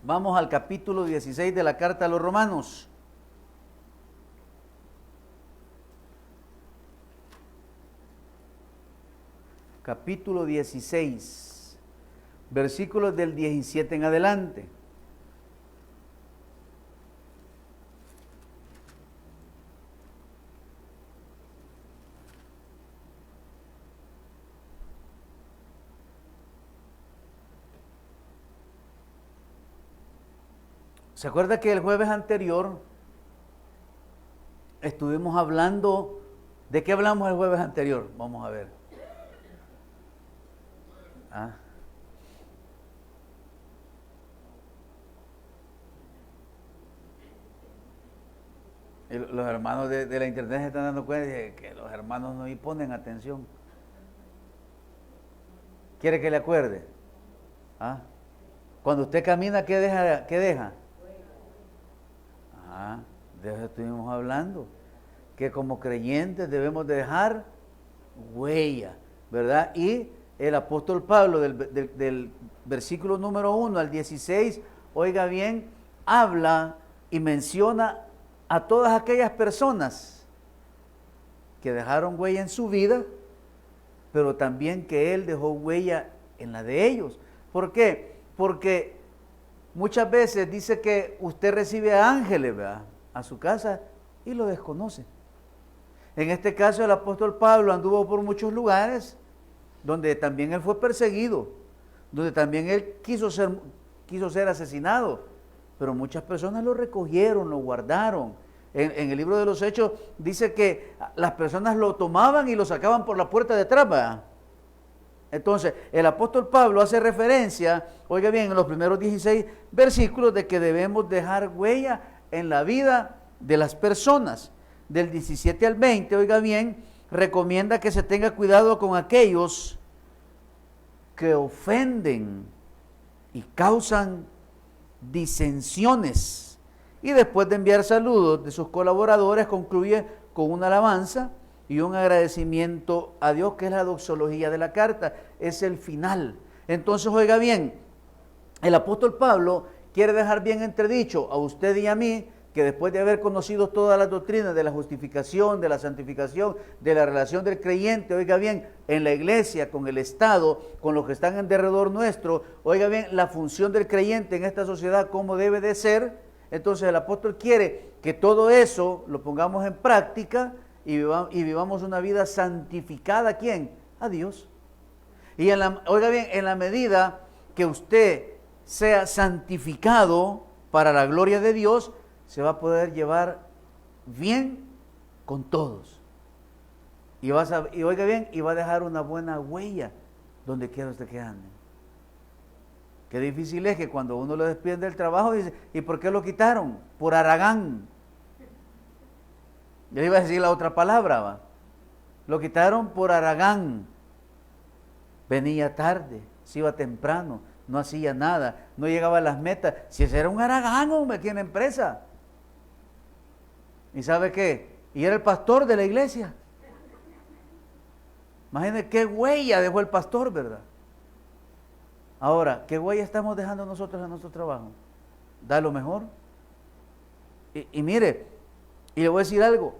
Vamos al capítulo 16 de la carta a los Romanos. Capítulo 16, versículos del 17 en adelante. ¿Se acuerda que el jueves anterior estuvimos hablando? ¿De qué hablamos el jueves anterior? Vamos a ver. Los hermanos de la internet se están dando cuenta de que los hermanos no ponen atención. ¿Quiere que le acuerde? Cuando usted camina, ¿qué deja? ¿Qué deja? De eso estuvimos hablando, que como creyentes debemos dejar huella, ¿verdad? Y el apóstol Pablo del versículo número 1 al 16, oiga bien, habla y menciona a todas aquellas personas que dejaron huella en su vida, pero también que él dejó huella en la de ellos. ¿Por qué? Porque muchas veces dice que usted recibe a ángeles, ¿verdad?, a su casa y lo desconoce. En este caso el apóstol Pablo anduvo por muchos lugares donde también él fue perseguido, donde también él quiso ser asesinado, pero muchas personas lo recogieron, lo guardaron. En el libro de los Hechos dice que las personas lo tomaban y lo sacaban por la puerta de atrás, ¿verdad? Entonces, el apóstol Pablo hace referencia, oiga bien, en los primeros 16 versículos de que debemos dejar huella en la vida de las personas. Del 17 al 20, oiga bien, recomienda que se tenga cuidado con aquellos que ofenden y causan disensiones. Y después de enviar saludos de sus colaboradores, concluye con una alabanza y un agradecimiento a Dios, que es la doxología de la carta, es el final. Entonces, oiga bien, el apóstol Pablo quiere dejar bien entredicho a usted y a mí que después de haber conocido todas las doctrinas de la justificación, de la santificación, de la relación del creyente, oiga bien, en la iglesia, con el Estado, con los que están en derredor nuestro, oiga bien, la función del creyente en esta sociedad, cómo debe de ser. Entonces el apóstol quiere que todo eso lo pongamos en práctica y vivamos una vida santificada. ¿A quién? A Dios. Y oiga bien, en la medida que usted sea santificado para la gloria de Dios, se va a poder llevar bien con todos. Y oiga bien, y va a dejar una buena huella donde quiera usted que ande. Qué difícil es que cuando uno lo despiden del trabajo, dice, ¿y por qué lo quitaron? Por haragán. Yo iba a decir la otra palabra, ¿va? Lo quitaron por haragán. Venía tarde, se iba temprano, no hacía nada, no llegaba a las metas. Si ese era un haragán, hombre, aquí en la empresa. ¿Y sabe qué? Y era el pastor de la iglesia. Imagínense qué huella dejó el pastor, ¿verdad? Ahora, ¿qué huella estamos dejando nosotros en nuestro trabajo? ¿Da lo mejor? Y mire, y le voy a decir algo.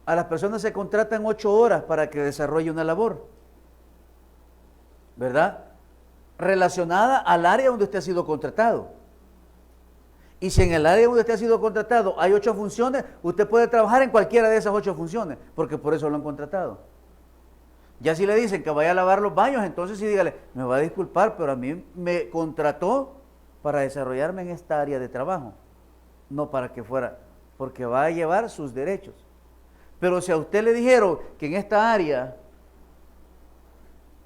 A las personas se contratan 8 horas para que desarrolle una labor, ¿verdad? Relacionada al área donde usted ha sido contratado. Y si en el área donde usted ha sido contratado hay 8 funciones, usted puede trabajar en cualquiera de esas 8 funciones, porque por eso lo han contratado. Ya si le dicen que vaya a lavar los baños, entonces sí dígale, me va a disculpar, pero a mí me contrató para desarrollarme en esta área de trabajo, no para que fuera, porque va a llevar sus derechos. Pero si a usted le dijeron que en esta área,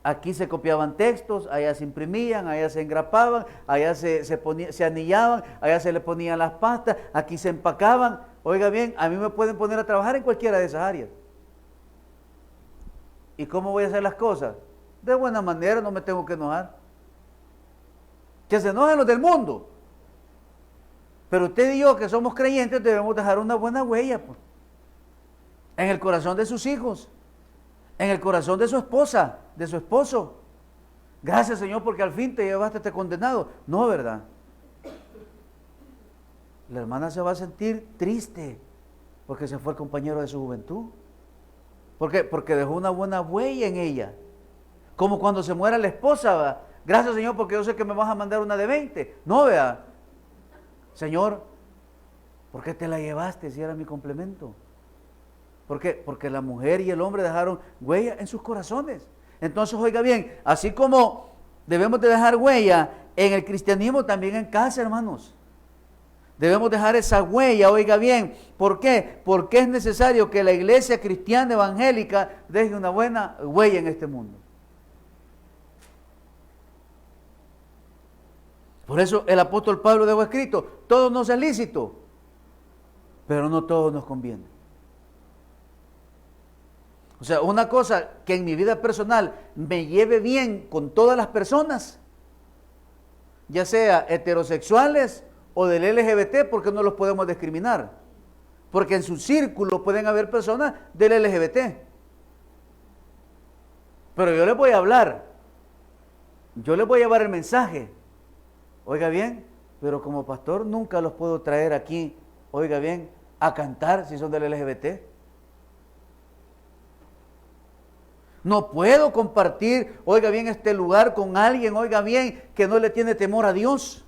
aquí se copiaban textos, allá se imprimían, allá se engrapaban, allá se anillaban, allá se le ponían las pastas, aquí se empacaban, oiga bien, a mí me pueden poner a trabajar en cualquiera de esas áreas. ¿Y cómo voy a hacer las cosas? De buena manera, no me tengo que enojar. Que se enojen los del mundo. Pero usted y yo, que somos creyentes, debemos dejar una buena huella, pues, en el corazón de sus hijos, en el corazón de su esposa, de su esposo. Gracias, Señor, porque al fin te llevaste a este condenado. No, ¿verdad? La hermana se va a sentir triste porque se fue el compañero de su juventud. ¿Por qué? Porque dejó una buena huella en ella. Como cuando se muera la esposa, ¿verdad? Gracias, Señor, porque yo sé que me vas a mandar una de 20. No, vea. Señor, ¿por qué te la llevaste si era mi complemento? ¿Por qué? Porque la mujer y el hombre dejaron huella en sus corazones. Entonces, oiga bien, así como debemos de dejar huella en el cristianismo, también en casa, hermanos. Debemos dejar esa huella, oiga bien. ¿Por qué? Porque es necesario que la iglesia cristiana evangélica deje una buena huella en este mundo. Por eso el apóstol Pablo dejó escrito, todo nos es lícito, pero no todo nos conviene. O sea, una cosa que en mi vida personal me lleve bien con todas las personas, ya sea heterosexuales o del LGBT, porque no los podemos discriminar. Porque en su círculo pueden haber personas del LGBT. Pero yo les voy a hablar, yo les voy a llevar el mensaje. Oiga bien, pero como pastor nunca los puedo traer aquí, oiga bien, a cantar si son del LGBT. No puedo compartir, oiga bien, este lugar con alguien, oiga bien, que no le tiene temor a Dios.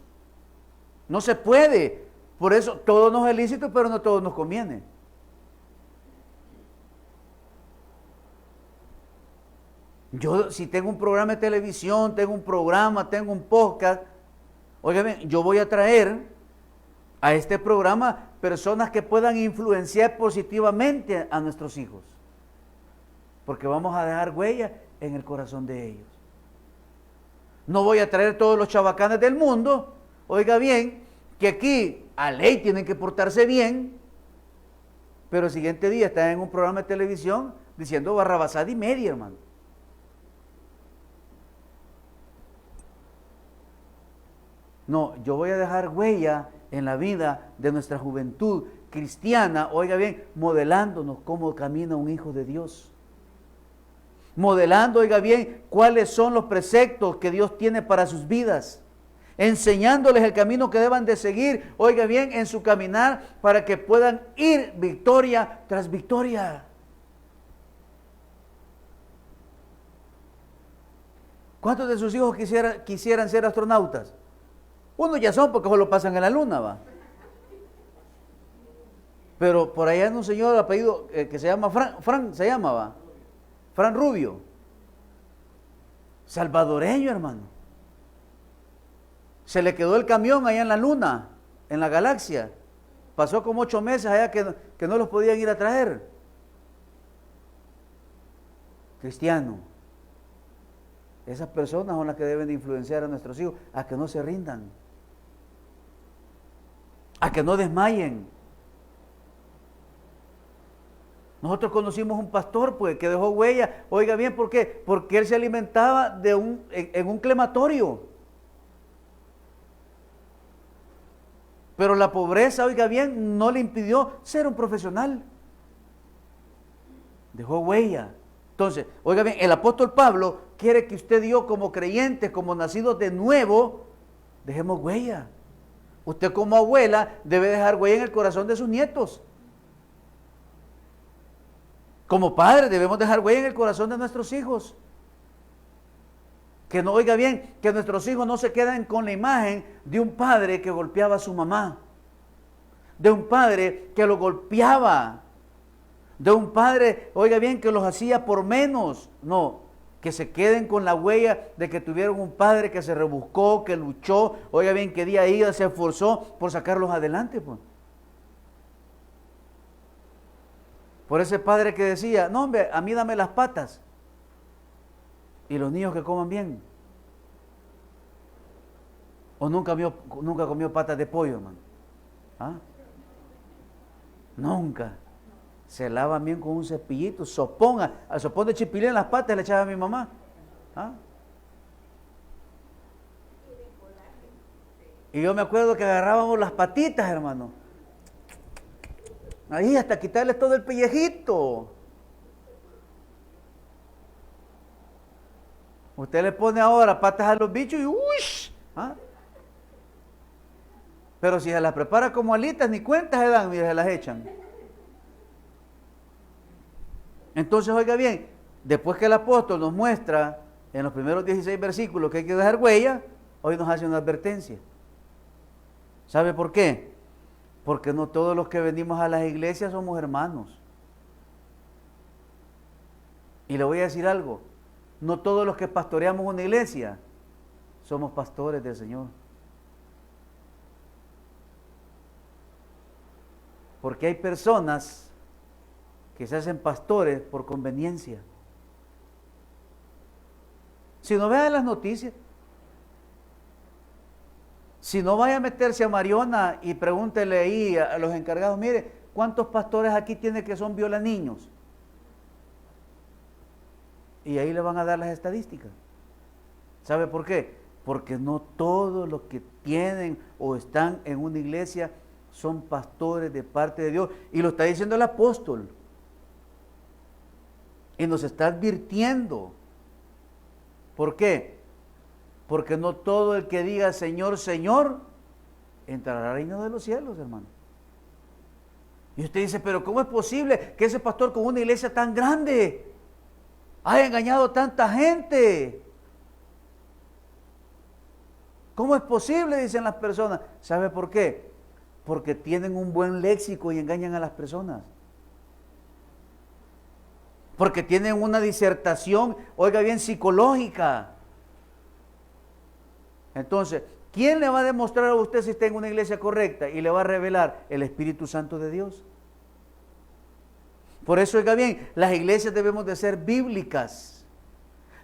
No se puede. Por eso todo nos es lícito, pero no todo nos conviene. Yo, si tengo un programa de televisión, tengo un programa, tengo un podcast, oiga bien, yo voy a traer a este programa personas que puedan influenciar positivamente a nuestros hijos. Porque vamos a dejar huella en el corazón de ellos. No voy a traer todos los chabacanes del mundo, oiga bien, que aquí a ley tienen que portarse bien, pero el siguiente día están en un programa de televisión diciendo barrabasada y media, hermano. No, yo voy a dejar huella en la vida de nuestra juventud cristiana, oiga bien, modelándonos cómo camina un hijo de Dios. Modelando, oiga bien, cuáles son los preceptos que Dios tiene para sus vidas. Enseñándoles el camino que deban de seguir, oiga bien, en su caminar, para que puedan ir victoria tras victoria. ¿Cuántos de sus hijos quisieran ser astronautas? Unos ya son porque solo pasan en la luna, va. Pero por allá hay un señor de apellido que se llama Fran se llamaba, Fran Rubio, salvadoreño, hermano. Se le quedó el camión allá en la luna, en la galaxia. Pasó como 8 meses allá que no los podían ir a traer. Cristiano. Esas personas son las que deben de influenciar a nuestros hijos a que no se rindan, a que no desmayen. Nosotros conocimos un pastor pues que dejó huella, oiga bien, ¿por qué? Porque él se alimentaba en un crematorio. Pero la pobreza, oiga bien, no le impidió ser un profesional. Dejó huella. Entonces, oiga bien, el apóstol Pablo quiere que usted y yo como creyentes, como nacidos de nuevo, dejemos huella. Usted como abuela debe dejar huella en el corazón de sus nietos. Como padres debemos dejar huella en el corazón de nuestros hijos. Que no, oiga bien, que nuestros hijos no se queden con la imagen de un padre que golpeaba a su mamá, de un padre que lo golpeaba, de un padre, oiga bien, que los hacía por menos. No, que se queden con la huella de que tuvieron un padre que se rebuscó, que luchó, oiga bien, que día a día se esforzó por sacarlos adelante, pues. Por ese padre que decía, no hombre, a mí dame las patas. Y los niños que coman bien. ¿O nunca comió patas de pollo, hermano? ¿Ah? Nunca. Se lavan bien con un cepillito, sopón, al sopón de chipilín en las patas le echaba a mi mamá. ¿Ah? Y yo me acuerdo que agarrábamos las patitas, hermano. Ahí hasta quitarles todo el pellejito. Usted le pone ahora patas a los bichos y ¡ush! ¿Ah? Pero si se las prepara como alitas, ni cuentas se dan, mire, se las echan. Entonces, oiga bien, después que el apóstol nos muestra en los primeros 16 versículos que hay que dejar huella, hoy nos hace una advertencia. ¿Sabe por qué? Porque no todos los que venimos a las iglesias somos hermanos. Y le voy a decir algo, no todos los que pastoreamos una iglesia somos pastores del Señor. Porque hay personas que se hacen pastores por conveniencia. Si no vea las noticias, si no vaya a meterse a Mariona y pregúntele ahí a los encargados, mire, ¿cuántos pastores aquí tiene que son violaniños? Y ahí le van a dar las estadísticas. ¿Sabe por qué? Porque no todos los que tienen o están en una iglesia son pastores de parte de Dios. Y lo está diciendo el apóstol. Y nos está advirtiendo. ¿Por qué? Porque no todo el que diga Señor, Señor, entrará al reino de los cielos, hermano. Y usted dice, pero ¿cómo es posible que ese pastor con una iglesia tan grande haya engañado a tanta gente? ¿Cómo es posible? Dicen las personas. ¿Sabe por qué? Porque tienen un buen léxico y engañan a las personas. Porque tienen una disertación, oiga bien, psicológica. Entonces, ¿quién le va a demostrar a usted si está en una iglesia correcta? Y le va a revelar el Espíritu Santo de Dios. Por eso, oiga bien, las iglesias debemos de ser bíblicas.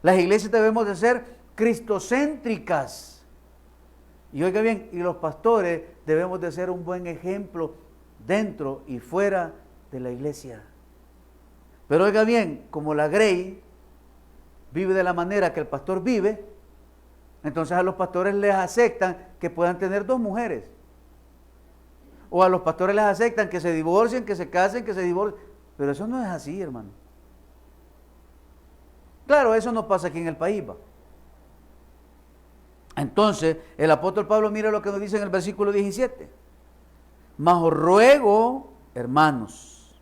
Las iglesias debemos de ser cristocéntricas. Y oiga bien, y los pastores debemos de ser un buen ejemplo dentro y fuera de la iglesia. Pero oiga bien, como la Grey vive de la manera que el pastor vive, entonces a los pastores les aceptan que puedan tener 2 mujeres. O a los pastores les aceptan que se divorcien, que se casen, que se divorcien. Pero eso no es así, hermano. Claro, eso no pasa aquí en el país, ¿va? Entonces, el apóstol Pablo, mira lo que nos dice en el versículo 17. Mas os ruego, hermanos,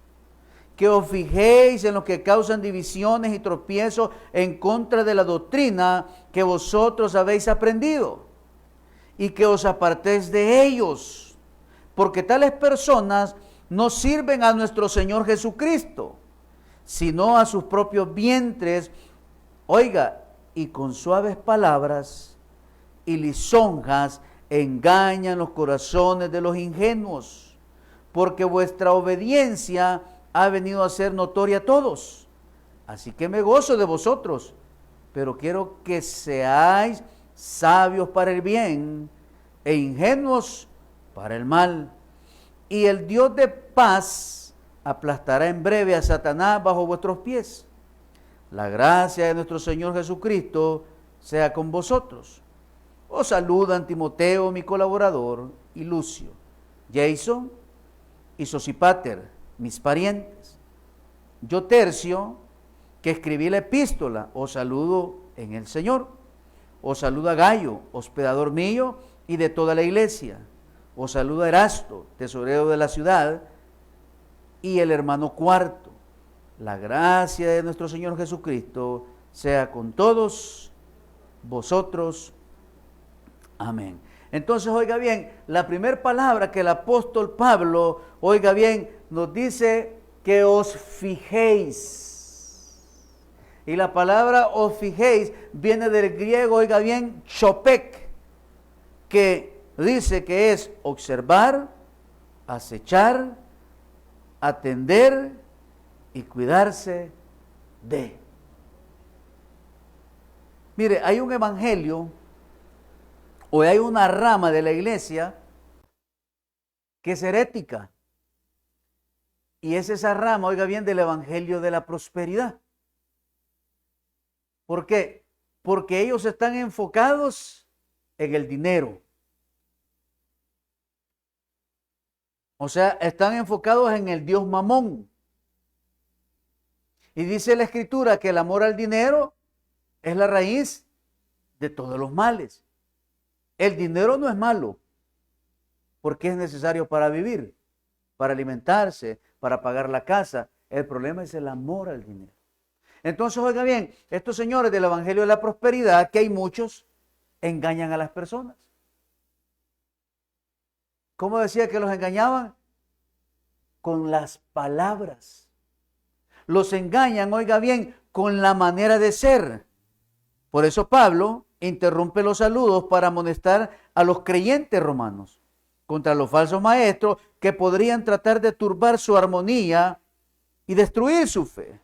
que os fijéis en los que causan divisiones y tropiezos en contra de la doctrina que vosotros habéis aprendido, y que os apartéis de ellos, porque tales personas no sirven a nuestro Señor Jesucristo, sino a sus propios vientres, oiga, y con suaves palabras y lisonjas engañan los corazones de los ingenuos, porque vuestra obediencia ha venido a ser notoria a todos. Así que me gozo de vosotros, pero quiero que seáis sabios para el bien e ingenuos para el mal. Y el Dios de paz aplastará en breve a Satanás bajo vuestros pies. La gracia de nuestro Señor Jesucristo sea con vosotros. Os saludan Timoteo, mi colaborador, y Lucio, Jason y Sosípater, mis parientes. Yo, Tercio, que escribí la epístola, os saludo en el Señor. Os saluda Gayo, hospedador mío y de toda la iglesia. Os saluda Erasto, tesorero de la ciudad, y el hermano Cuarto. La gracia de nuestro Señor Jesucristo sea con todos vosotros. Amén. Entonces, oiga bien, la primera palabra que el apóstol Pablo, oiga bien, nos dice que os fijéis. Y la palabra os fijéis viene del griego, oiga bien, chopek, que dice que es observar, acechar, atender y cuidarse de. Mire, hay un evangelio o hay una rama de la iglesia que es herética. Y es esa rama, oiga bien, del evangelio de la prosperidad. ¿Por qué? Porque ellos están enfocados en el dinero. O sea, están enfocados en el Dios Mamón. Y dice la Escritura que el amor al dinero es la raíz de todos los males. El dinero no es malo, porque es necesario para vivir, para alimentarse, para pagar la casa. El problema es el amor al dinero. Entonces, oiga bien, estos señores del Evangelio de la Prosperidad, que hay muchos, engañan a las personas. ¿Cómo decía que los engañaban? Con las palabras. Los engañan, oiga bien, con la manera de ser. Por eso Pablo interrumpe los saludos para amonestar a los creyentes romanos contra los falsos maestros que podrían tratar de turbar su armonía y destruir su fe.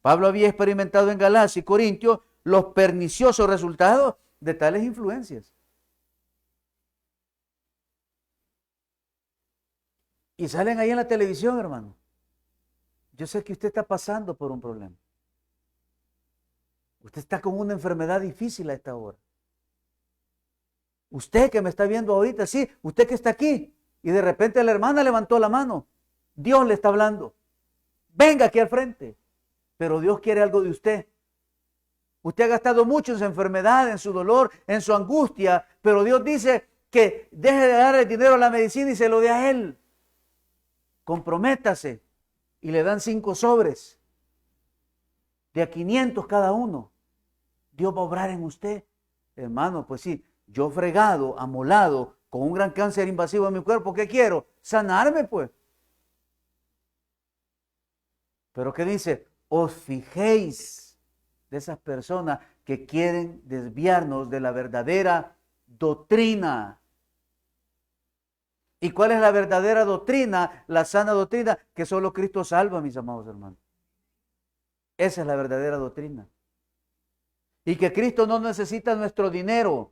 Pablo había experimentado en Galacia y Corintios los perniciosos resultados de tales influencias. Y salen ahí en la televisión, hermano. Yo sé que usted está pasando por un problema. Usted está con una enfermedad difícil a esta hora. Usted que me está viendo ahorita, sí, usted que está aquí. Y de repente la hermana levantó la mano. Dios le está hablando. Venga aquí al frente. Pero Dios quiere algo de usted. Usted ha gastado mucho en su enfermedad, en su dolor, en su angustia. Pero Dios dice que deje de dar el dinero a la medicina y se lo dé a Él. Comprométase. Y le dan 5 sobres. De a 500 cada uno. Dios va a obrar en usted. Hermano, pues sí, yo fregado, amolado, con un gran cáncer invasivo en mi cuerpo, ¿qué quiero? Sanarme, pues. Pero ¿qué dice? Os fijéis de esas personas que quieren desviarnos de la verdadera doctrina. ¿Y cuál es la verdadera doctrina? La sana doctrina, que solo Cristo salva, mis amados hermanos. Esa es la verdadera doctrina. Y que Cristo no necesita nuestro dinero.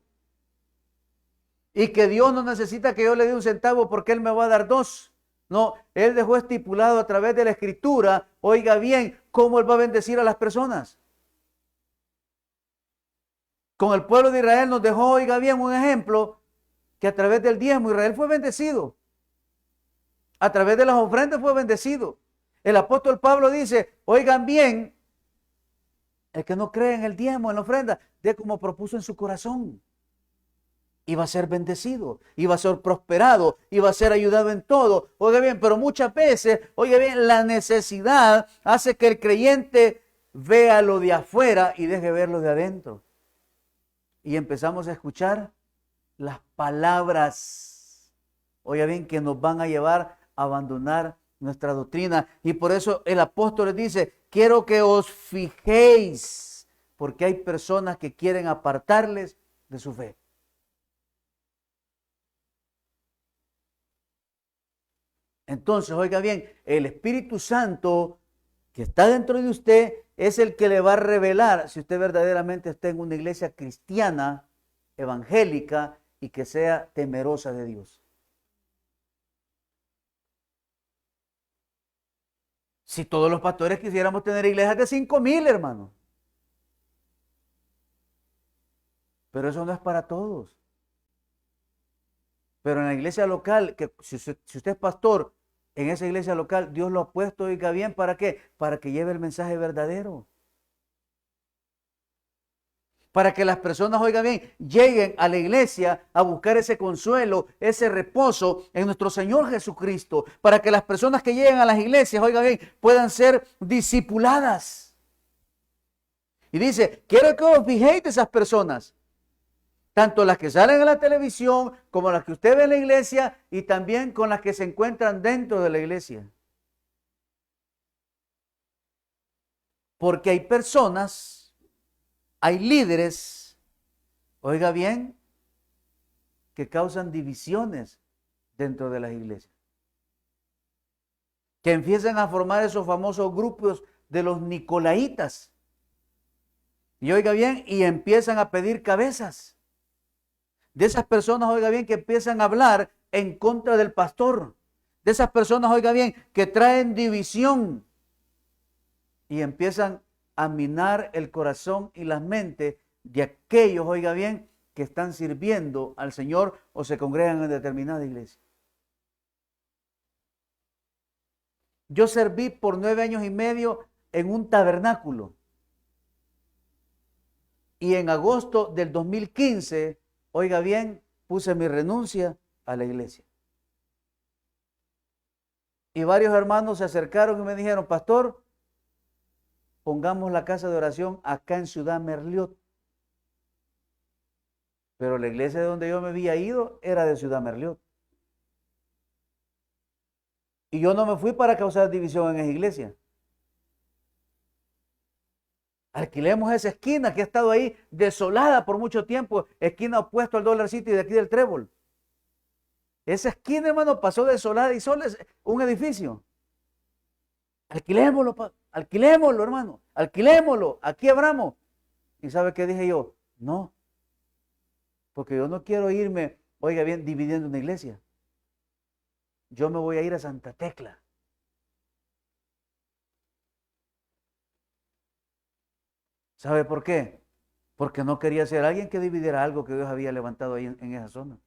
Y que Dios no necesita que yo le dé un centavo porque Él me va a dar 2. No, Él dejó estipulado a través de la Escritura, oiga bien, cómo Él va a bendecir a las personas. Con el pueblo de Israel nos dejó, oiga bien, un ejemplo, que a través del diezmo Israel fue bendecido. A través de las ofrendas fue bendecido. El apóstol Pablo dice, oigan bien, el que no cree en el diezmo, en la ofrenda, de como propuso en su corazón. Iba a ser bendecido, iba a ser prosperado, iba a ser ayudado en todo. Oiga bien, pero muchas veces, oiga bien, la necesidad hace que el creyente vea lo de afuera y deje ver lo de adentro. Y empezamos a escuchar las palabras, oiga bien, que nos van a llevar a abandonar nuestra doctrina. Y por eso el apóstol les dice, quiero que os fijéis, porque hay personas que quieren apartarles de su fe. Entonces, oiga bien, el Espíritu Santo que está dentro de usted es el que le va a revelar si usted verdaderamente está en una iglesia cristiana, evangélica y que sea temerosa de Dios. Si todos los pastores quisiéramos tener iglesias de 5,000, hermanos. Pero eso no es para todos. Pero en la iglesia local, que si usted es pastor en esa iglesia local, Dios lo ha puesto, oiga bien, ¿para qué? Para que lleve el mensaje verdadero. Para que las personas, oigan bien, lleguen a la iglesia a buscar ese consuelo, ese reposo en nuestro Señor Jesucristo. Para que las personas que lleguen a las iglesias, oigan bien, puedan ser discipuladas. Y dice, quiero que os fijéis de esas personas. Tanto las que salen en la televisión, como las que usted ve en la iglesia, y también con las que se encuentran dentro de la iglesia. Porque hay personas, hay líderes, oiga bien, que causan divisiones dentro de las iglesias. Que empiezan a formar esos famosos grupos de los nicolaitas. Y oiga bien, y empiezan a pedir cabezas. De esas personas, oiga bien, que empiezan a hablar en contra del pastor. De esas personas, oiga bien, que traen división y empiezan a minar el corazón y las mentes de aquellos, oiga bien, que están sirviendo al Señor o se congregan en determinada iglesia. Yo serví por 9 años y medio en un tabernáculo. Y en agosto del 2015, oiga bien, puse mi renuncia a la iglesia. Y varios hermanos se acercaron y me dijeron, pastor, pongamos la casa de oración acá en Ciudad Merliot. Pero la iglesia de donde yo me había ido era de Ciudad Merliot. Y yo no me fui para causar división en esa iglesia. Alquilemos esa esquina que ha estado ahí desolada por mucho tiempo, esquina opuesta al Dollar City de aquí del Trébol. Esa esquina, hermano, pasó desolada y solo es un edificio. Alquilémoslo, alquilémoslo, hermano, alquilémoslo, aquí abramos. ¿Y sabe qué dije yo? No, porque yo no quiero irme, oiga bien, dividiendo una iglesia. Yo me voy a ir a Santa Tecla. ¿Sabe por qué? Porque no quería ser alguien que dividiera algo que Dios había levantado ahí en esa zona.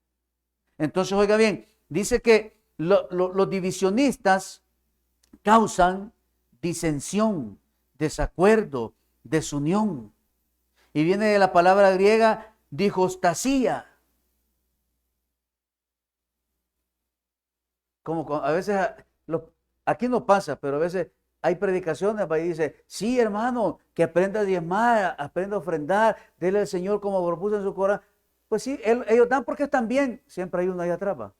Entonces, oiga bien, dice que los divisionistas causan disensión, desacuerdo, desunión. Y viene de la palabra griega dijostasía. Como a veces, aquí no pasa, pero a veces hay predicaciones y dice, sí, hermano, que aprenda a diezmar, aprenda a ofrendar, dele al Señor como propuso en su corazón. Pues sí, ellos dan porque están bien, siempre hay uno ahí atrás.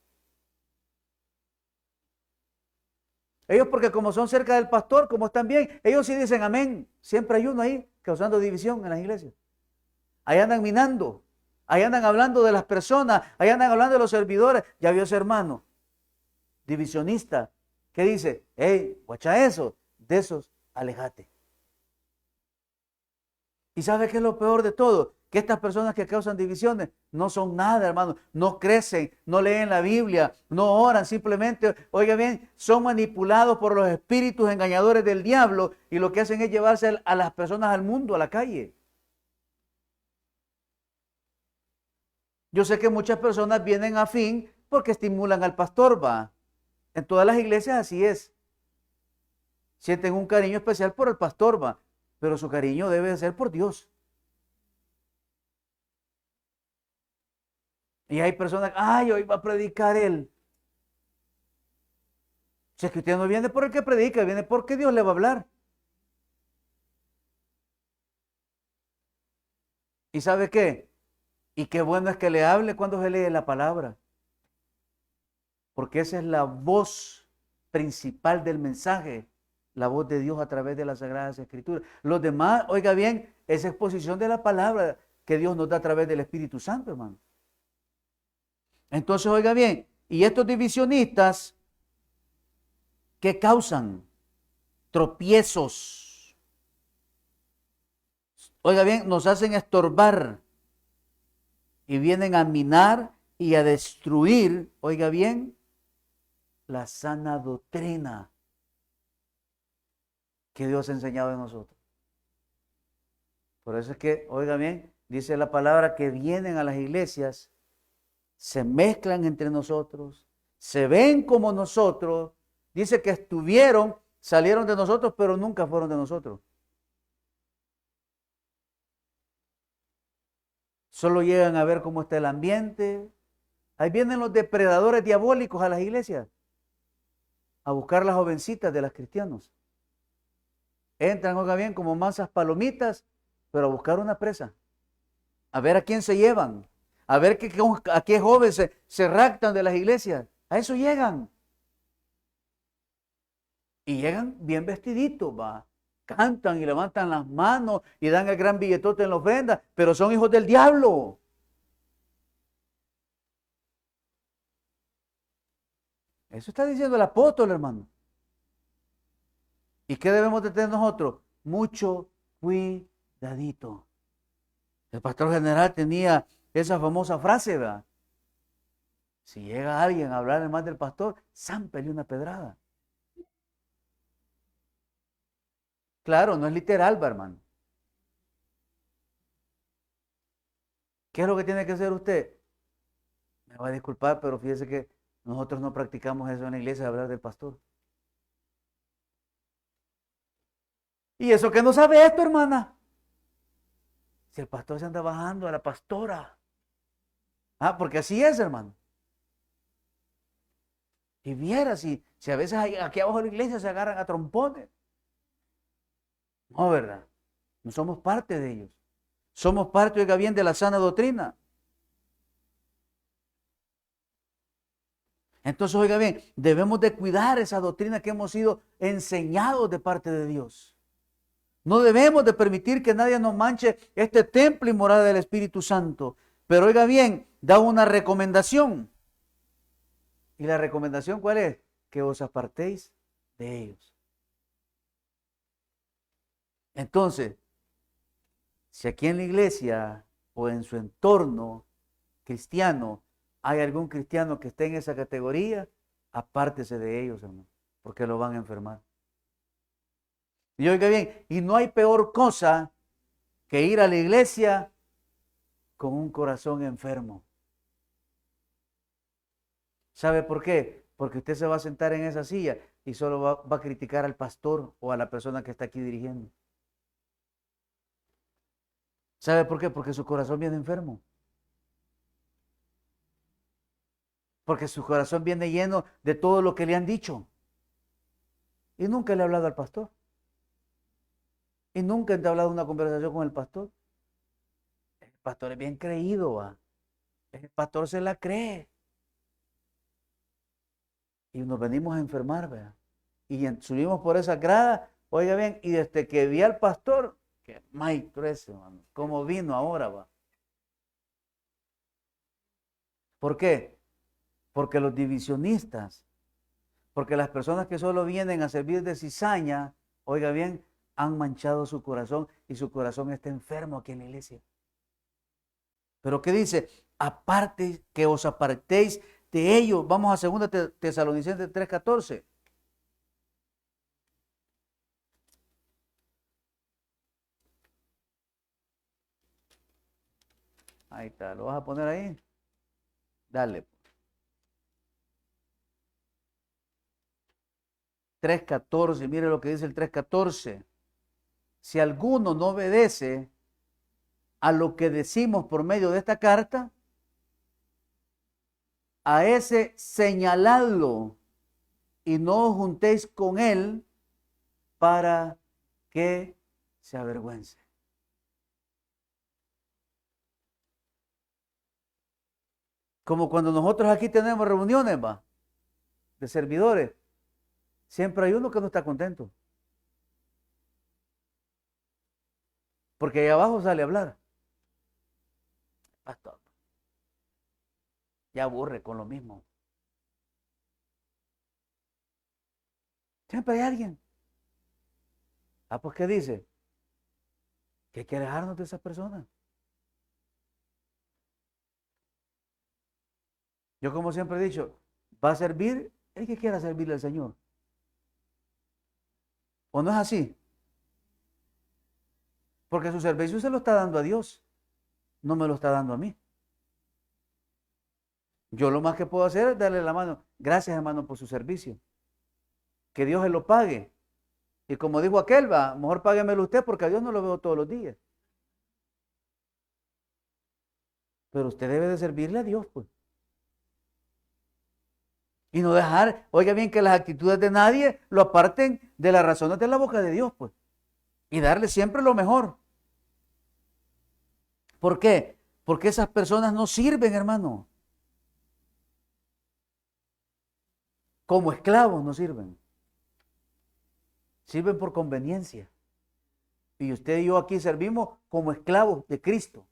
Ellos porque como son cerca del pastor, como están bien, ellos sí dicen amén. Siempre hay uno ahí causando división en las iglesias. Ahí andan minando, ahí andan hablando de las personas, ahí andan hablando de los servidores. Ya vio ese hermano, divisionista, que dice, hey, guacha eso, de esos, alejate. ¿Y sabe qué es lo peor de todo? Que estas personas que causan divisiones no son nada, hermano, no crecen, no leen la Biblia, no oran, simplemente, oiga bien, son manipulados por los espíritus engañadores del diablo y lo que hacen es llevarse a las personas al mundo, a la calle. Yo sé que muchas personas vienen a fin porque estimulan al pastor, va. En todas las iglesias así es. Sienten un cariño especial por el pastor, va, pero su cariño debe ser por Dios. Y hay personas, ay, hoy va a predicar él. Si es que usted no viene por el que predica, viene porque Dios le va a hablar. ¿Y sabe qué? Y qué bueno es que le hable cuando se lee la palabra. Porque esa es la voz principal del mensaje, la voz de Dios a través de las Sagradas Escrituras. Los demás, oiga bien, esa exposición de la palabra que Dios nos da a través del Espíritu Santo, hermano. Entonces, oiga bien, y estos divisionistas que causan tropiezos, oiga bien, nos hacen estorbar y vienen a minar y a destruir, oiga bien, la sana doctrina que Dios ha enseñado a nosotros. Por eso es que, oiga bien, dice la palabra que vienen a las iglesias, se mezclan entre nosotros, se ven como nosotros, dice que estuvieron, salieron de nosotros, pero nunca fueron de nosotros. Solo llegan a ver cómo está el ambiente. Ahí vienen los depredadores diabólicos a las iglesias a buscar las jovencitas de los cristianos. Entran, oiga bien, como mansas palomitas, pero a buscar una presa. A ver a quién se llevan. A ver a qué jóvenes se raptan de las iglesias. A eso llegan. Y llegan bien vestiditos, va. Cantan y levantan las manos y dan el gran billetote en la ofrenda, pero son hijos del diablo. Eso está diciendo el apóstol, hermano. ¿Y qué debemos de tener nosotros? Mucho cuidadito. El pastor general tenía esa famosa frase, ¿verdad? Si llega alguien a hablar mal del pastor, zámpele una pedrada. Claro, no es literal, hermano. ¿Qué es lo que tiene que hacer usted? Me va a disculpar, pero fíjese que nosotros no practicamos eso en la iglesia, hablar del pastor. Y eso que no sabe esto, hermana. Si el pastor se anda bajando a la pastora. Ah, porque así es, hermano. Y viera si a veces aquí abajo de la iglesia se agarran a trompones. No, ¿verdad? No somos parte de ellos. Somos parte, oiga bien, de la sana doctrina. Entonces, oiga bien, debemos de cuidar esa doctrina que hemos sido enseñados de parte de Dios. No debemos de permitir que nadie nos manche este templo y morada del Espíritu Santo. Pero oiga bien, da una recomendación. ¿Y la recomendación cuál es? Que os apartéis de ellos. Entonces, si aquí en la iglesia o en su entorno cristiano hay algún cristiano que esté en esa categoría, apártese de ellos, hermano, porque lo van a enfermar. Y oiga bien, y no hay peor cosa que ir a la iglesia con un corazón enfermo. ¿Sabe por qué? Porque usted se va a sentar en esa silla y solo va a criticar al pastor o a la persona que está aquí dirigiendo. ¿Sabe por qué? Porque su corazón viene enfermo. Porque su corazón viene lleno de todo lo que le han dicho. Y nunca le ha hablado al pastor. Y nunca ha hablado una conversación con el pastor. El pastor es bien creído, ¿va? El pastor se la cree. Y nos venimos a enfermar, ¿verdad? Y subimos por esa grada, oiga bien, y desde que vi al pastor, que maestro ese, hermano, cómo vino ahora, va. ¿Por qué? Porque los divisionistas, porque las personas que solo vienen a servir de cizaña, oiga bien, han manchado su corazón y su corazón está enfermo aquí en la iglesia. Pero ¿qué dice? Aparte, que os apartéis de ellos. Vamos a 2 Tesalonicenses 3:14. Ahí está, ¿lo vas a poner ahí? Dale. 3:14, mire lo que dice el 3:14. Si alguno no obedece a lo que decimos por medio de esta carta, a ese señaladlo y no os juntéis con él para que se avergüence. Como cuando nosotros aquí tenemos reuniones, va, de servidores, siempre hay uno que no está contento. Porque ahí abajo sale a hablar. Pastor, ya aburre con lo mismo. Siempre hay alguien. Ah, pues ¿qué dice? Que hay que alejarnos de esas personas. Yo como siempre he dicho, va a servir el que quiera servirle al Señor. ¿O no es así? Porque su servicio se lo está dando a Dios, no me lo está dando a mí. Yo lo más que puedo hacer es darle la mano. Gracias, hermano, por su servicio. Que Dios se lo pague. Y como dijo aquel, va, mejor páguemelo usted porque a Dios no lo veo todos los días. Pero usted debe de servirle a Dios, pues. Y no dejar, oiga bien, que las actitudes de nadie lo aparten de las razones de la boca de Dios, pues. Y darle siempre lo mejor. ¿Por qué? Porque esas personas no sirven, hermano. Como esclavos no sirven. Sirven por conveniencia. Y usted y yo aquí servimos como esclavos de Cristo.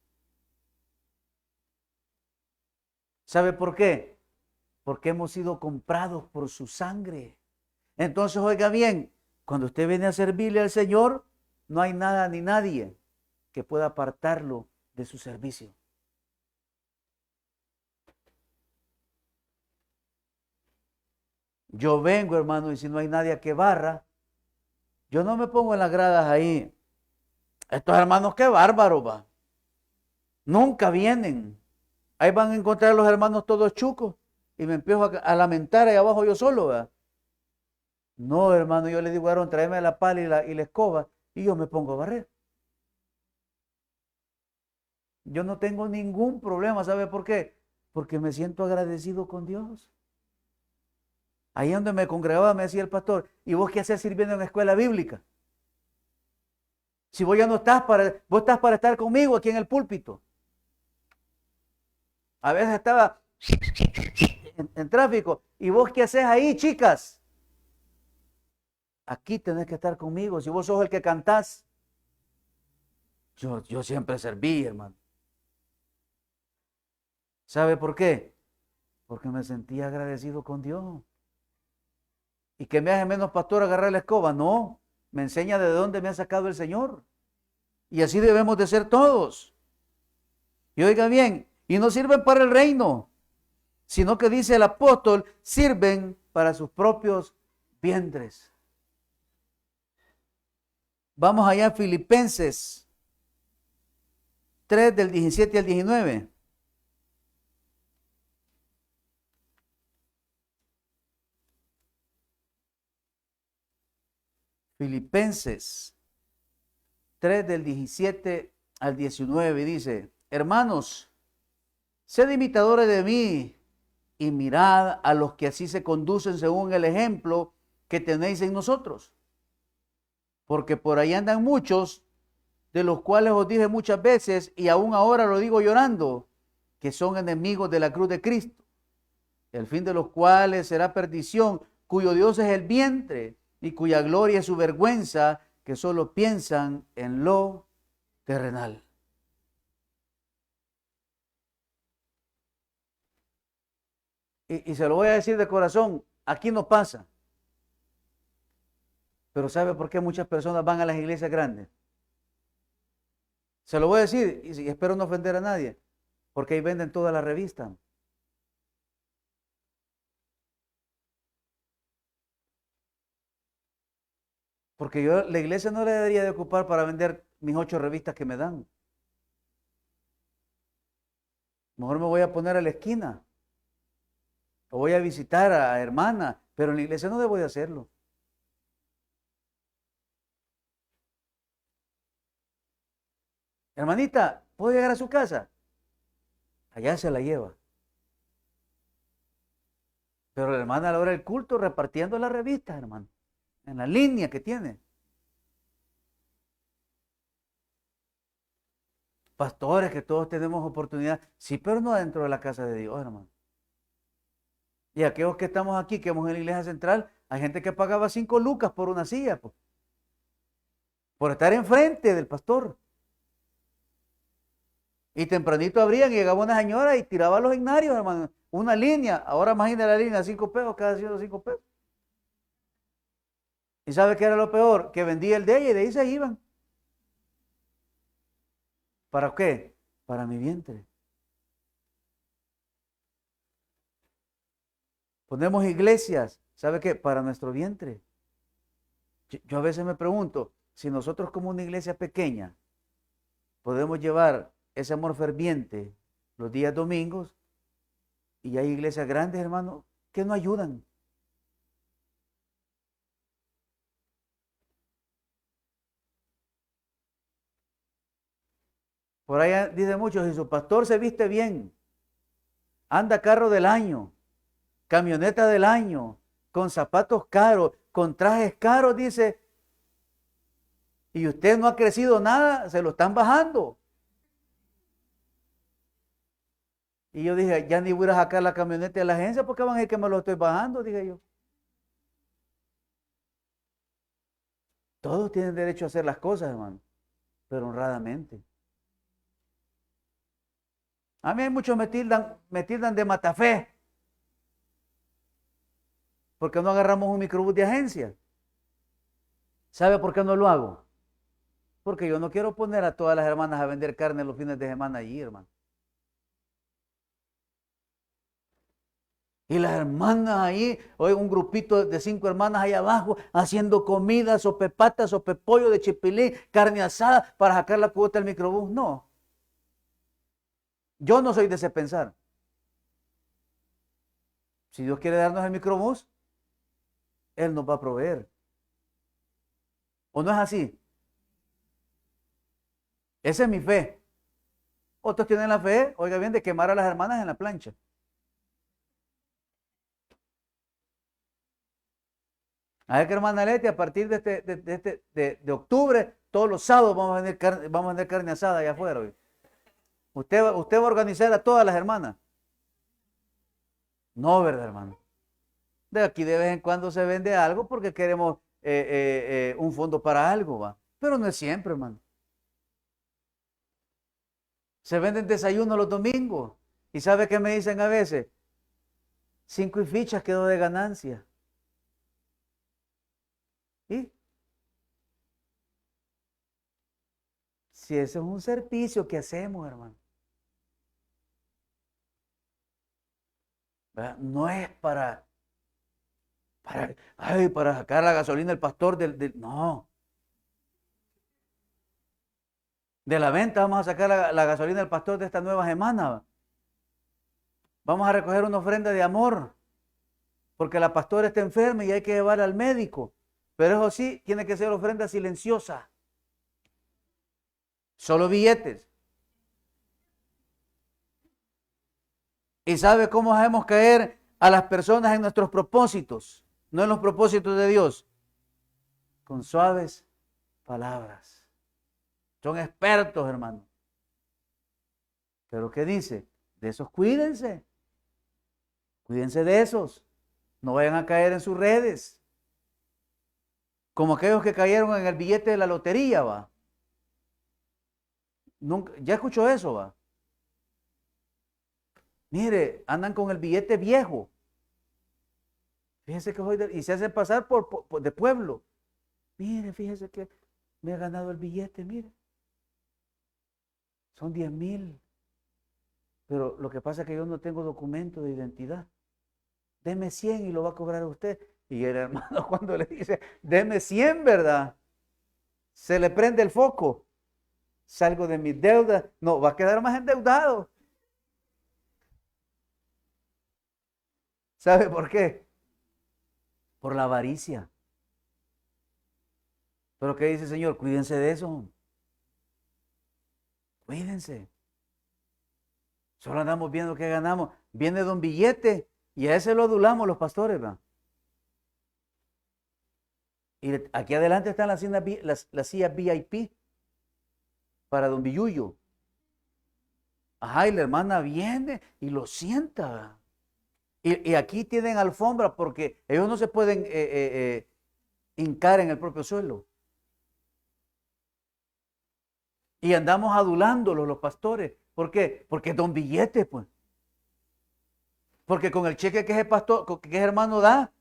¿Sabe por qué? Porque hemos sido comprados por su sangre. Entonces, oiga bien, cuando usted viene a servirle al Señor, no hay nada ni nadie que pueda apartarlo de su servicio. Yo vengo, hermano, y si no hay nadie que barra, yo no me pongo en las gradas ahí. Estos hermanos, qué bárbaros, va. Nunca vienen. Ahí van a encontrar a los hermanos todos chucos y me empiezo a lamentar ahí abajo yo solo, ¿verdad? No, hermano, yo le digo, Aarón, tráeme la pala y la escoba y yo me pongo a barrer. Yo no tengo ningún problema, ¿sabe por qué? Porque me siento agradecido con Dios. Ahí donde me congregaba me decía el pastor, ¿y vos qué haces sirviendo en la escuela bíblica? Si vos ya no estás vos estás para estar conmigo aquí en el púlpito. A veces estaba en tráfico, ¿y vos qué haces ahí, chicas? Aquí tenés que estar conmigo, si vos sos el que cantás. Yo siempre serví, hermano. ¿Sabe por qué? Porque me sentía agradecido con Dios. ¿Y que me hace menos pastor agarrar la escoba? No, me enseña de dónde me ha sacado el Señor. Y así debemos de ser todos. Y oiga bien, y no sirven para el reino, sino que dice el apóstol, sirven para sus propios vientres. Vamos allá a Filipenses 3 del 17 al 19. Filipenses 3 del 17 al 19 dice, hermanos, sed imitadores de mí y mirad a los que así se conducen según el ejemplo que tenéis en nosotros. Porque por ahí andan muchos, de los cuales os dije muchas veces, y aún ahora lo digo llorando, que son enemigos de la cruz de Cristo, el fin de los cuales será perdición, cuyo Dios es el vientre, y cuya gloria es su vergüenza, que solo piensan en lo terrenal. Y se lo voy a decir de corazón, aquí no pasa. Pero ¿sabe por qué muchas personas van a las iglesias grandes? Se lo voy a decir y espero no ofender a nadie, porque ahí venden toda la revista. Porque yo, la iglesia no le debería de ocupar para vender mis 8 revistas que me dan. Mejor me voy a poner a la esquina. O voy a visitar a hermana, pero en la iglesia no debo de hacerlo. Hermanita, ¿puedo llegar a su casa? Allá se la lleva. Pero la hermana a la hora del culto repartiendo las revistas, hermano. En la línea que tiene. Pastores, que todos tenemos oportunidad. Sí, pero no dentro de la casa de Dios, hermano. Y aquellos que estamos aquí, que hemos en la iglesia central, hay gente que pagaba 5 lucas por una silla, pues, por estar enfrente del pastor. Y tempranito abrían y llegaba una señora y tiraba los ignarios, hermano. Una línea, ahora imagina la línea, 5 pesos, cada 5 pesos. ¿Y sabe qué era lo peor? Que vendía el de ella y de ahí se iban. ¿Para qué? Para mi vientre. Ponemos iglesias, ¿sabe qué? Para nuestro vientre. Yo a veces me pregunto, si nosotros como una iglesia pequeña podemos llevar ese amor ferviente los días domingos, y hay iglesias grandes, hermano, que no ayudan. Por ahí dice muchos, si su pastor se viste bien, anda carro del año, camioneta del año, con zapatos caros, con trajes caros, dice, y usted no ha crecido nada, se lo están bajando. Y yo dije, ya ni voy a sacar la camioneta de la agencia porque van a decir que me lo estoy bajando, dije yo. Todos tienen derecho a hacer las cosas, hermano, pero honradamente. A mí hay muchos me tildan de matafé, porque no agarramos un microbús de agencia. ¿Sabe por qué no lo hago? Porque yo no quiero poner a todas las hermanas a vender carne los fines de semana allí, hermano. Y las hermanas ahí, hoy un grupito de 5 hermanas ahí abajo, haciendo comida, sopepata, sopepollo de chipilín, carne asada, para sacar la cuota del microbús. No, yo no soy de ese pensar. Si Dios quiere darnos el microbús, Él nos va a proveer. ¿O no es así? Esa es mi fe. Otros tienen la fe, oiga bien, de quemar a las hermanas en la plancha. A ver que hermana Leti, a partir de octubre, todos los sábados vamos a vender carne asada allá afuera. Oiga. Usted va a organizar a todas las hermanas. No, ¿verdad, hermano? De aquí de vez en cuando se vende algo porque queremos un fondo para algo, va. Pero no es siempre, hermano. Se venden desayunos los domingos. ¿Y sabe qué me dicen a veces? 5 y fichas quedó de ganancia. ¿Y? Si eso es un servicio que hacemos, hermano. ¿Verdad? No es para sacar la gasolina del pastor no. De la venta vamos a sacar la gasolina del pastor de esta nueva semana. Vamos a recoger una ofrenda de amor. Porque la pastora está enferma y hay que llevarla al médico. Pero eso sí, tiene que ser ofrenda silenciosa. Solo billetes. ¿Y sabe cómo hacemos caer a las personas en nuestros propósitos? No en los propósitos de Dios. Con suaves palabras. Son expertos, hermano. Pero ¿qué dice? De esos cuídense. Cuídense de esos. No vayan a caer en sus redes. Como aquellos que cayeron en el billete de la lotería, va. Nunca, ya escuchó eso, va. Mire, andan con el billete viejo. Fíjese que hoy y se hacen pasar por de pueblo. Mire, fíjese que me ha ganado el billete, mire. Son 10,000. Pero lo que pasa es que yo no tengo documento de identidad. Deme 100 y lo va a cobrar usted. Y el hermano cuando le dice, deme 100, ¿verdad? Se le prende el foco. Salgo de mis deudas. No, va a quedar más endeudado. ¿Sabe por qué? Por la avaricia. Pero ¿qué dice el Señor? Cuídense de eso. Cuídense. Solo andamos viendo qué ganamos. Viene de un billete y a ese lo adulamos los pastores, ¿verdad? Y aquí adelante están las sillas VIP para don Billuyo. Ajá, y la hermana viene y lo sienta, ¿verdad? Y aquí tienen alfombra porque ellos no se pueden hincar en el propio suelo. Y andamos adulándolos los pastores. ¿Por qué? Porque es don billete, pues. Porque con el cheque que ese pastor, que ese hermano da,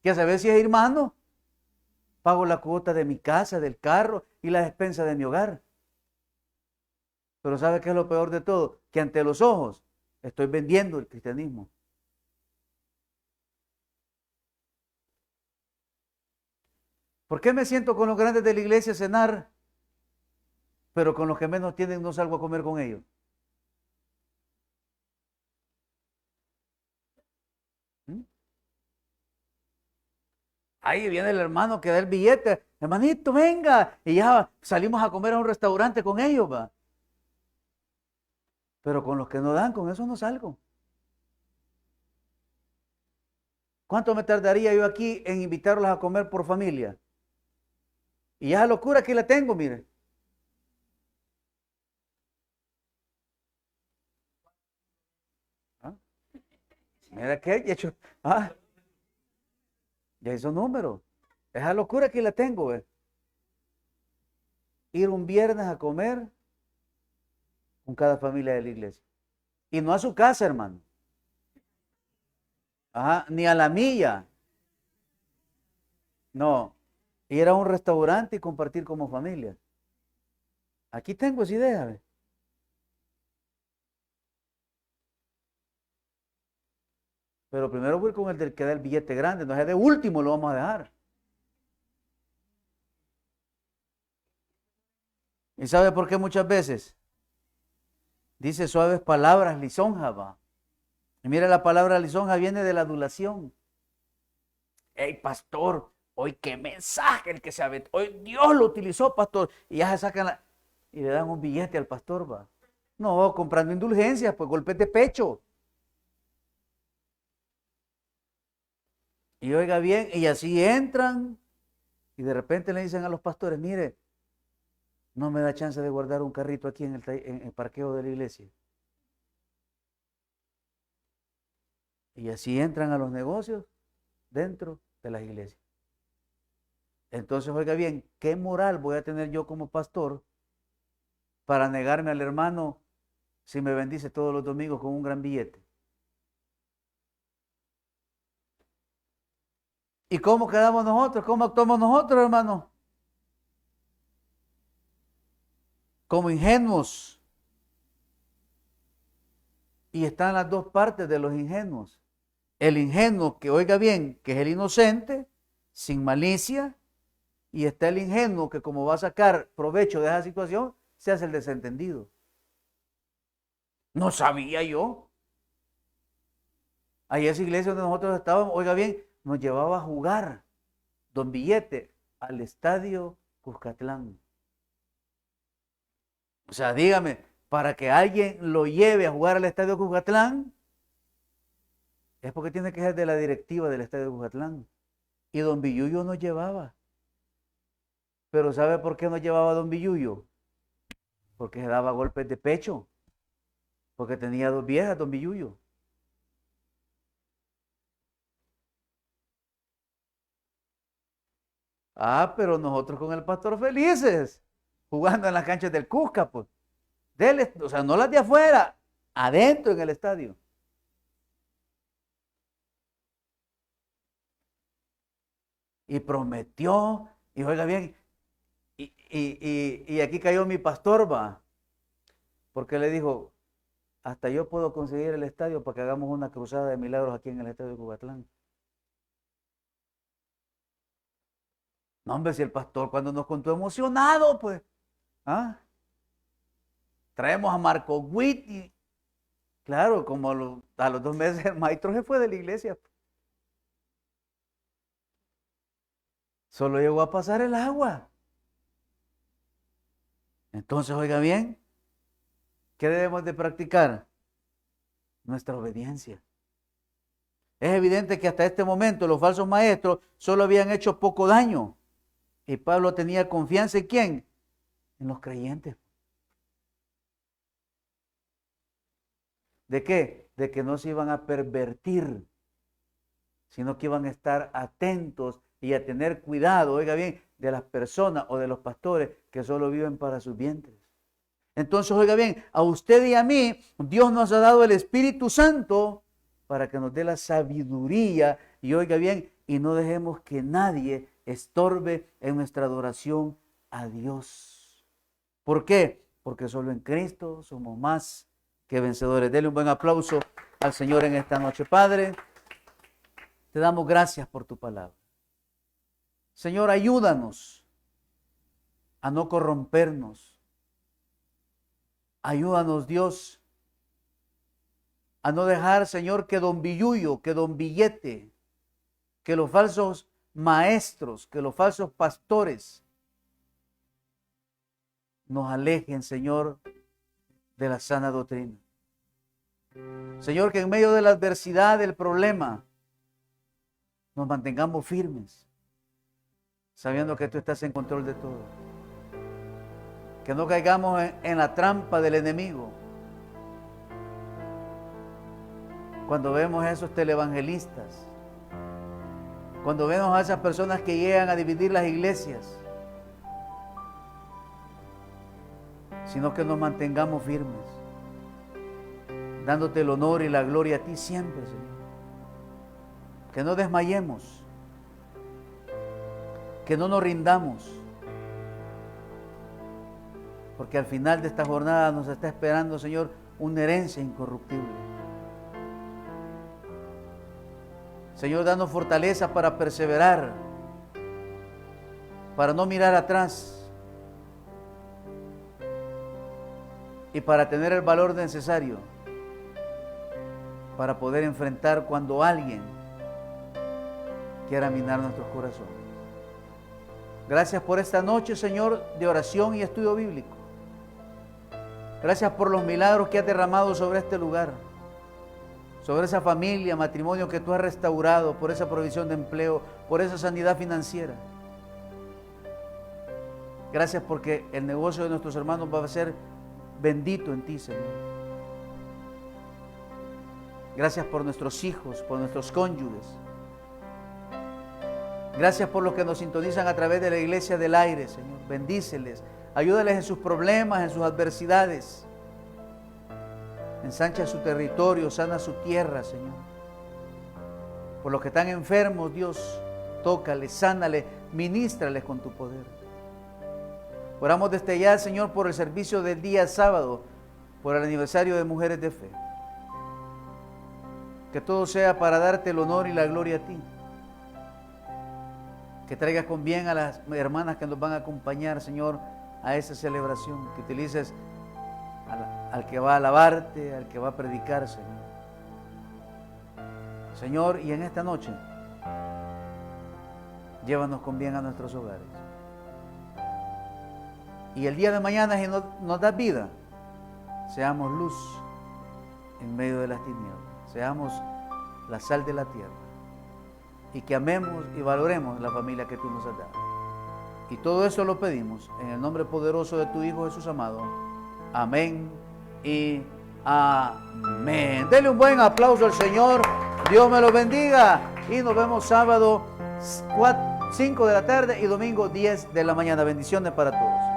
que a saber si es hermano, pago la cuota de mi casa, del carro y la despensa de mi hogar. Pero ¿sabe qué es lo peor de todo? Que ante los ojos estoy vendiendo el cristianismo. ¿Por qué me siento con los grandes de la iglesia a cenar, pero con los que menos tienen no salgo a comer con ellos? ¿Mm? Ahí viene el hermano que da el billete. Hermanito, venga. Y ya salimos a comer a un restaurante con ellos, va. Pero con los que no dan, con eso no salgo. ¿Cuánto me tardaría yo aquí en invitarlos a comer por familia? Y esa locura que la tengo, mire. ¿Ah? Mira que ya hecho, ya hizo número. Esa locura que la tengo, ¿ve? Ir un viernes a comer con cada familia de la iglesia. Y no a su casa, hermano. Ajá, ni a la milla. No. Ir a un restaurante y compartir como familia. Aquí tengo esa idea, ¿ve? Pero primero voy con el del que da el billete grande. No es de último, lo vamos a dejar. ¿Y sabe por qué muchas veces? Dice suaves palabras, lisonja, va. Y mira, la palabra lisonja viene de la adulación. Hey, pastor, hoy qué mensaje el que se aventó. Hoy Dios lo utilizó, pastor. Y ya se sacan y le dan un billete al pastor, va. No, comprando indulgencias, pues golpes de pecho. Y oiga bien, y así entran y de repente le dicen a los pastores, mire, no me da chance de guardar un carrito aquí en el parqueo de la iglesia. Y así entran a los negocios dentro de las iglesias. Entonces, oiga bien, ¿qué moral voy a tener yo como pastor para negarme al hermano si me bendice todos los domingos con un gran billete? ¿Y cómo quedamos nosotros? ¿Cómo actuamos nosotros, hermano? Como ingenuos. Y están las dos partes de los ingenuos. El ingenuo que, oiga bien, que es el inocente, sin malicia, y está el ingenuo que como va a sacar provecho de esa situación, se hace el desentendido. No sabía yo. Ahí esa iglesia donde nosotros estábamos, oiga bien, nos llevaba a jugar don Billete al estadio Cuscatlán. O sea, dígame, para que alguien lo lleve a jugar al estadio Cuscatlán, es porque tiene que ser de la directiva del estadio Cuscatlán. Y don Billuyo nos llevaba. Pero ¿sabe por qué nos llevaba don Billuyo? Porque se daba golpes de pecho. Porque tenía dos viejas, don Billuyo. Ah, pero nosotros con el pastor felices, jugando en las canchas del Cusca, pues. O sea, no las de afuera, adentro en el estadio. Y prometió, y oiga bien, y aquí cayó mi pastor, va, porque le dijo, hasta yo puedo conseguir el estadio para que hagamos una cruzada de milagros aquí en el estadio de Cucatlán. No, hombre, si el pastor cuando nos contó emocionado, pues, ¿ah? Traemos a Marco Witt y, claro, como a los 2 meses el maestro se fue de la iglesia. Solo llegó a pasar el agua. Entonces, oiga bien, ¿qué debemos de practicar? Nuestra obediencia. Es evidente que hasta este momento los falsos maestros solo habían hecho poco daño. Y Pablo tenía confianza en ¿quién? En los creyentes. ¿De qué? De que no se iban a pervertir, sino que iban a estar atentos y a tener cuidado, oiga bien, de las personas o de los pastores que solo viven para sus vientres. Entonces, oiga bien, a usted y a mí, Dios nos ha dado el Espíritu Santo para que nos dé la sabiduría y oiga bien, y no dejemos que nadie estorbe en nuestra adoración a Dios. ¿Por qué? Porque solo en Cristo somos más que vencedores. Dele un buen aplauso al Señor en esta noche. Padre, te damos gracias por tu palabra. Señor, ayúdanos a no corrompernos. Ayúdanos, Dios, a no dejar, Señor, que don Billuyo, que don Billete, que los falsos maestros, que los falsos pastores nos alejen, Señor, de la sana doctrina. Señor, que en medio de la adversidad, del problema, nos mantengamos firmes, sabiendo que tú estás en control de todo. Que no caigamos en la trampa del enemigo. Cuando vemos a esos televangelistas, cuando vemos a esas personas que llegan a dividir las iglesias, sino que nos mantengamos firmes, dándote el honor y la gloria a ti siempre, Señor. Que no desmayemos, que no nos rindamos, porque al final de esta jornada nos está esperando, Señor, una herencia incorruptible. Señor, danos fortaleza para perseverar, para no mirar atrás y para tener el valor necesario para poder enfrentar cuando alguien quiera minar nuestros corazones. Gracias por esta noche, Señor, de oración y estudio bíblico. Gracias por los milagros que has derramado sobre este lugar, sobre esa familia, matrimonio que tú has restaurado, por esa provisión de empleo, por esa sanidad financiera. Gracias porque el negocio de nuestros hermanos va a ser bendito en ti, Señor. Gracias por nuestros hijos, por nuestros cónyuges. Gracias por los que nos sintonizan a través de la Iglesia del Aire, Señor. Bendíceles, ayúdales en sus problemas, en sus adversidades. Ensancha su territorio, sana su tierra, Señor. Por los que están enfermos, Dios, tócales, sánales, ministrales con tu poder. Oramos desde ya, Señor, por el servicio del día sábado, por el aniversario de Mujeres de Fe. Que todo sea para darte el honor y la gloria a ti. Que traigas con bien a las hermanas que nos van a acompañar, Señor, a esa celebración. Que utilices al que va a alabarte, al que va a predicar, Señor. Señor, y en esta noche, llévanos con bien a nuestros hogares. Y el día de mañana, si nos das vida, seamos luz en medio de las tinieblas. Seamos la sal de la tierra. Y que amemos y valoremos la familia que tú nos has dado. Y todo eso lo pedimos en el nombre poderoso de tu Hijo Jesús amado. Amén y amén. Dele un buen aplauso al Señor. Dios me lo bendiga. Y nos vemos sábado 5 de la tarde y domingo 10 de la mañana. Bendiciones para todos.